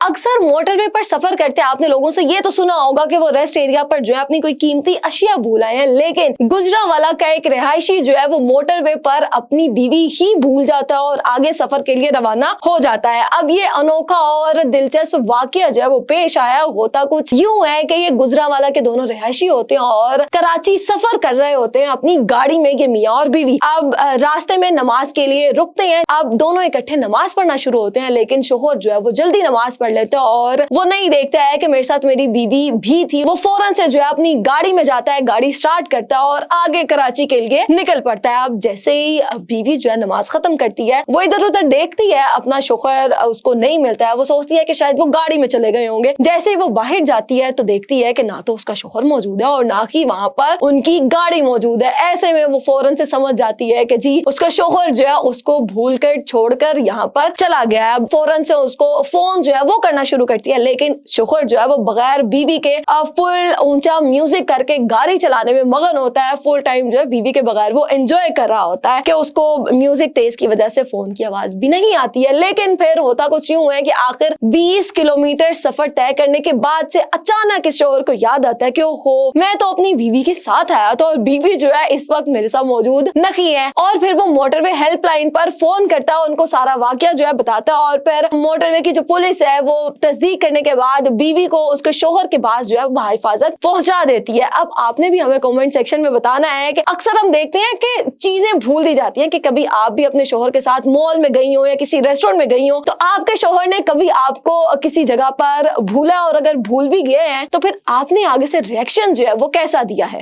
अक्सर मोटरवे पर सफर करते आपने लोगों से ये तो सुना होगा कि वो रेस्ट एरिया पर जो है अपनी कोई कीमती अशिया भूल आए हैं, लेकिन गुजरांवाला का एक रिहायशी जो है वो मोटरवे पर अपनी बीवी ही भूल जाता है और आगे सफर के लिए रवाना हो जाता है। अब ये अनोखा और दिलचस्प वाकया जो है वो पेश आया। होता कुछ यूं है कि ये गुजरांवाला के दोनों रिहायशी होते हैं और कराची सफर कर रहे होते हैं अपनी गाड़ी में, ये मियाँ और बीवी। अब रास्ते में नमाज के लिए रुकते हैं। अब दोनों इकट्ठे नमाज पढ़ना शुरू होते हैं, लेकिन शोहर जो है वो जल्दी नमाज पढ़ लेता है और वो नहीं देखता है कि मेरे साथ मेरी बीवी भी थी। वो फौरन से जो है अपनी गाड़ी में जाता है, गाड़ी स्टार्ट करता है और आगे कराची के लिए निकल पड़ता है। अब जैसे ही बीवी जो है नमाज खत्म करती है, वो इधर उधर देखती है, अपना शोहर उसको नहीं मिलता है। वो सोचती है कि शायद वो गाड़ी में चले गए होंगे। जैसे ही वो बाहर जाती है तो देखती है कि ना तो उसका शोहर मौजूद है और ना ही वहां पर उनकी गाड़ी मौजूद है। ऐसे में वो फौरन से समझ जाती है कि जी उसका शोहर जो है उसको भूलकर छोड़कर यहाँ पर चला गया है। फौरन से उसको फोन जो है वो करना शुरू करती है, लेकिन शोहर जो है वो बगैर बीवी के फुल ऊंचा म्यूजिक करके गाड़ी चलाने में मगन होता है। फुल टाइम जो है बीवी के बगैर वो एंजॉय कर रहा होता है कि उसको म्यूजिक तेज की वजह से फोन की आवाज भी नहीं आती है। लेकिन फिर होता कुछ यूं है कि आखिर 20 किलोमीटर सफर तय करने के बाद से अचानक इस शोहर को याद आता है कि ओहो, मैं तो अपनी बीवी के साथ आया था और बीवी जो है इस वक्त मेरे साथ मौजूद नहीं है। और फिर वो मोटरवे हेल्पलाइन पर फोन करता है, उनको सारा वाकया जो है बताता है और फिर मोटरवे की जो पुलिस है वो तस्दीक करने के बाद बीवी को उसके शोहर के पास जो है हिफाजत पहुंचा देती है। अब आपने भी हमें कमेंट सेक्शन में बताना है कि अक्सर हम देखते हैं कि चीजें भूल दी जाती हैं कि कभी आप भी अपने शोहर के साथ मॉल में गई हो या किसी रेस्टोरेंट में गई हो, तो आपके शोहर ने कभी आपको किसी जगह पर भूला और अगर भूल भी गए हैं तो फिर आपने आगे से रिएक्शन जो है वो कैसा दिया है।